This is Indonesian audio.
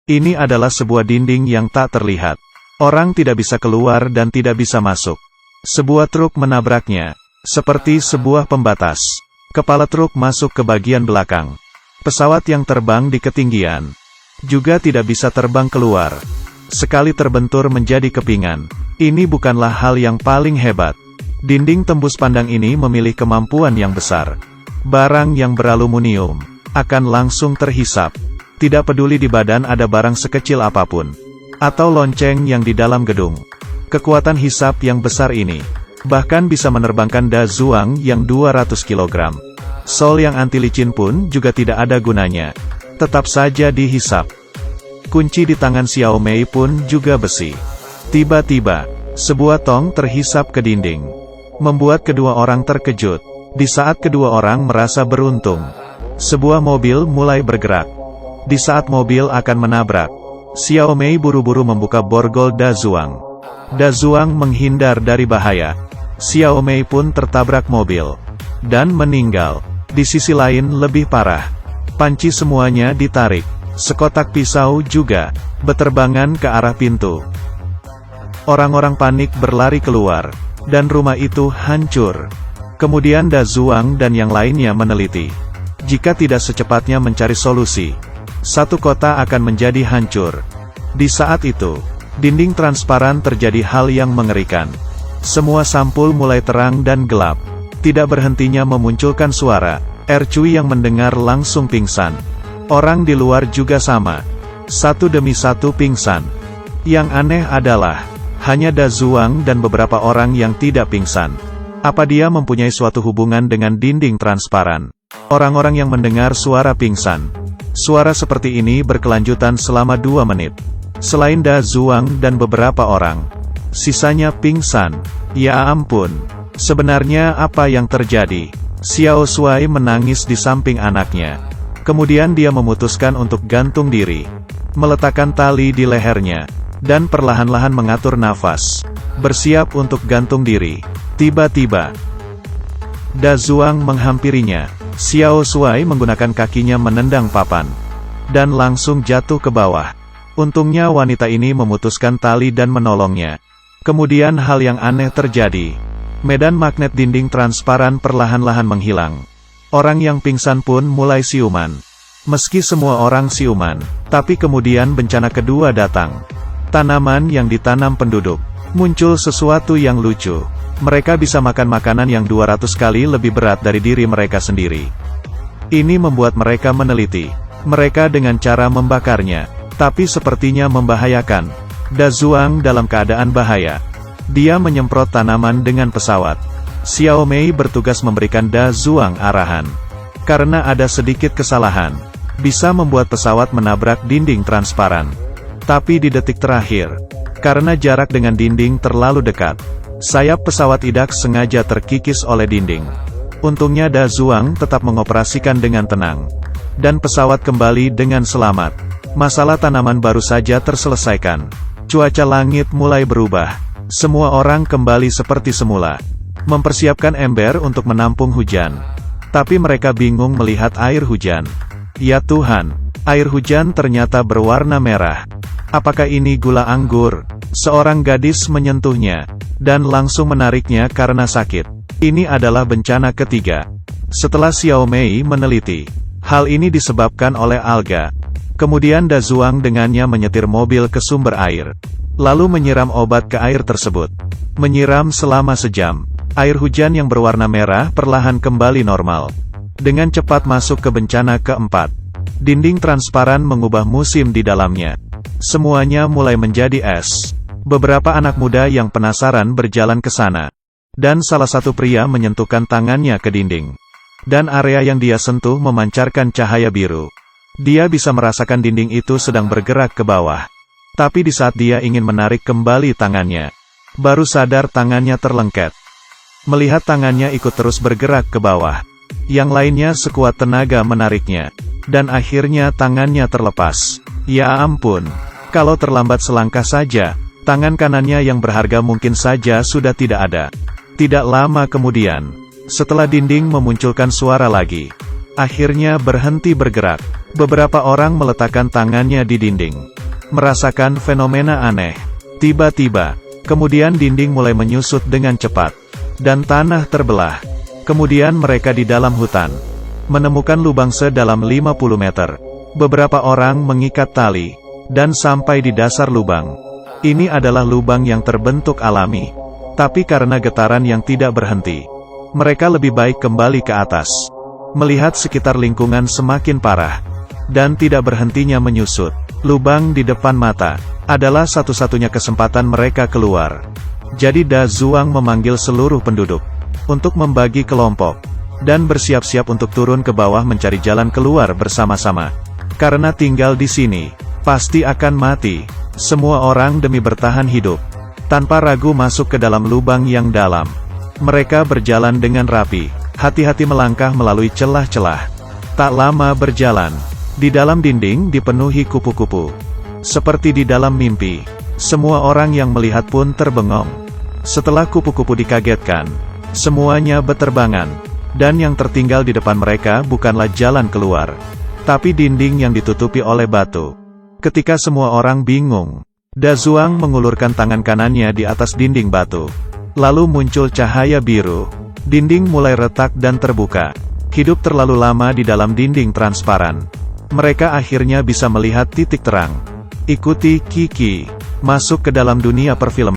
Ini adalah sebuah dinding yang tak terlihat. Orang tidak bisa keluar dan tidak bisa masuk. Sebuah truk menabraknya, seperti sebuah pembatas. Kepala truk masuk ke bagian belakang. Pesawat yang terbang di ketinggian juga tidak bisa terbang keluar. Sekali terbentur menjadi kepingan. Ini bukanlah hal yang paling hebat. Dinding tembus pandang ini memiliki kemampuan yang besar. Barang yang beraluminium akan langsung terhisap. Tidak peduli di badan ada barang sekecil apapun, atau lonceng yang di dalam gedung. Kekuatan hisap yang besar ini bahkan bisa menerbangkan Da Zuang yang 200 kg. Sol yang anti licin pun juga tidak ada gunanya. Tetap saja dihisap. Kunci di tangan Xiao Mei pun juga besi. Tiba-tiba, sebuah tong terhisap ke dinding, membuat kedua orang terkejut. Di saat kedua orang merasa beruntung, sebuah mobil mulai bergerak. Di saat mobil akan menabrak, Xiao Mei buru-buru membuka borgol Da Zuang. Da Zuang menghindar dari bahaya. Xiao Mei pun tertabrak mobil dan meninggal. Di sisi lain lebih parah. Panci semuanya ditarik. Sekotak pisau juga berterbangan ke arah pintu. Orang-orang panik berlari keluar, dan rumah itu hancur. Kemudian Da Zuang dan yang lainnya meneliti. Jika tidak secepatnya mencari solusi, satu kota akan menjadi hancur. Di saat itu, dinding transparan terjadi hal yang mengerikan. Semua sampul mulai terang dan gelap. Tidak berhentinya memunculkan suara. Ercui yang mendengar langsung pingsan. Orang di luar juga sama. Satu demi satu pingsan. Yang aneh adalah, hanya Da Zuang dan beberapa orang yang tidak pingsan. Apa dia mempunyai suatu hubungan dengan dinding transparan? Orang-orang yang mendengar suara pingsan. Suara seperti ini berkelanjutan selama 2 menit. Selain Da Zuang dan beberapa orang, sisanya pingsan. Ya ampun. Sebenarnya apa yang terjadi? Xiao Shuai menangis di samping anaknya. Kemudian dia memutuskan untuk gantung diri. Meletakkan tali di lehernya. Dan perlahan-lahan mengatur nafas. Bersiap untuk gantung diri. Tiba-tiba, Da Zuang menghampirinya. Xiao Shuai menggunakan kakinya menendang papan. Dan langsung jatuh ke bawah. Untungnya wanita ini memutuskan tali dan menolongnya. Kemudian hal yang aneh terjadi. Medan magnet dinding transparan perlahan-lahan menghilang. Orang yang pingsan pun mulai siuman. Meski semua orang siuman, tapi kemudian bencana kedua datang. Tanaman yang ditanam penduduk. Muncul sesuatu yang lucu. Mereka bisa makan makanan yang 200 kali lebih berat dari diri mereka sendiri. Ini membuat mereka meneliti. Mereka dengan cara membakarnya. Tapi sepertinya membahayakan. Da Zuang dalam keadaan bahaya. Dia menyemprot tanaman dengan pesawat. Xiao Mei bertugas memberikan Da Zuang arahan. Karena ada sedikit kesalahan, bisa membuat pesawat menabrak dinding transparan. Tapi di detik terakhir, karena jarak dengan dinding terlalu dekat, sayap pesawat idak sengaja terkikis oleh dinding. Untungnya Da Zuang tetap mengoperasikan dengan tenang. Dan pesawat kembali dengan selamat. Masalah tanaman baru saja terselesaikan. Cuaca langit mulai berubah. Semua orang kembali seperti semula. Mempersiapkan ember untuk menampung hujan. Tapi mereka bingung melihat air hujan. Ya Tuhan, air hujan ternyata berwarna merah. Apakah ini gula anggur? Seorang gadis menyentuhnya, dan langsung menariknya karena sakit. Ini adalah bencana ketiga. Setelah Xiao Mei meneliti, hal ini disebabkan oleh alga. Kemudian Da Zuang dengannya menyetir mobil ke sumber air. Lalu menyiram obat ke air tersebut. Menyiram selama sejam. Air hujan yang berwarna merah perlahan kembali normal. Dengan cepat masuk ke bencana keempat. Dinding transparan mengubah musim di dalamnya. Semuanya mulai menjadi es. Beberapa anak muda yang penasaran berjalan ke sana. Dan salah satu pria menyentuhkan tangannya ke dinding. Dan area yang dia sentuh memancarkan cahaya biru. Dia bisa merasakan dinding itu sedang bergerak ke bawah. Tapi di saat dia ingin menarik kembali tangannya, baru sadar tangannya terlengket. Melihat tangannya ikut terus bergerak ke bawah. Yang lainnya sekuat tenaga menariknya. Dan akhirnya tangannya terlepas. Ya ampun. Kalau terlambat selangkah saja, tangan kanannya yang berharga mungkin saja sudah tidak ada. Tidak lama kemudian, setelah dinding memunculkan suara lagi, akhirnya berhenti bergerak. Beberapa orang meletakkan tangannya di dinding, merasakan fenomena aneh. Tiba-tiba, kemudian dinding mulai menyusut dengan cepat, dan tanah terbelah. Kemudian mereka di dalam hutan, menemukan lubang sedalam 50 meter. Beberapa orang mengikat tali, dan sampai di dasar lubang. Ini adalah lubang yang terbentuk alami. Tapi karena getaran yang tidak berhenti, mereka lebih baik kembali ke atas. Melihat sekitar lingkungan semakin parah, dan tidak berhentinya menyusut, lubang di depan mata adalah satu-satunya kesempatan mereka keluar. Jadi Da Zuang memanggil seluruh penduduk untuk membagi kelompok, dan bersiap-siap untuk turun ke bawah mencari jalan keluar bersama-sama. Karena tinggal di sini, pasti akan mati. Semua orang demi bertahan hidup, tanpa ragu masuk ke dalam lubang yang dalam. Mereka berjalan dengan rapi, hati-hati melangkah melalui celah-celah. Tak lama berjalan, di dalam dinding dipenuhi kupu-kupu. Seperti di dalam mimpi, semua orang yang melihat pun terbengong. Setelah kupu-kupu dikagetkan, semuanya beterbangan, dan yang tertinggal di depan mereka bukanlah jalan keluar, tapi dinding yang ditutupi oleh batu. Ketika semua orang bingung, Da Zuang mengulurkan tangan kanannya di atas dinding batu. Lalu muncul cahaya biru, dinding mulai retak dan terbuka. Hidup terlalu lama di dalam dinding transparan, mereka akhirnya bisa melihat titik terang. Ikuti Kiki masuk ke dalam dunia perfilman.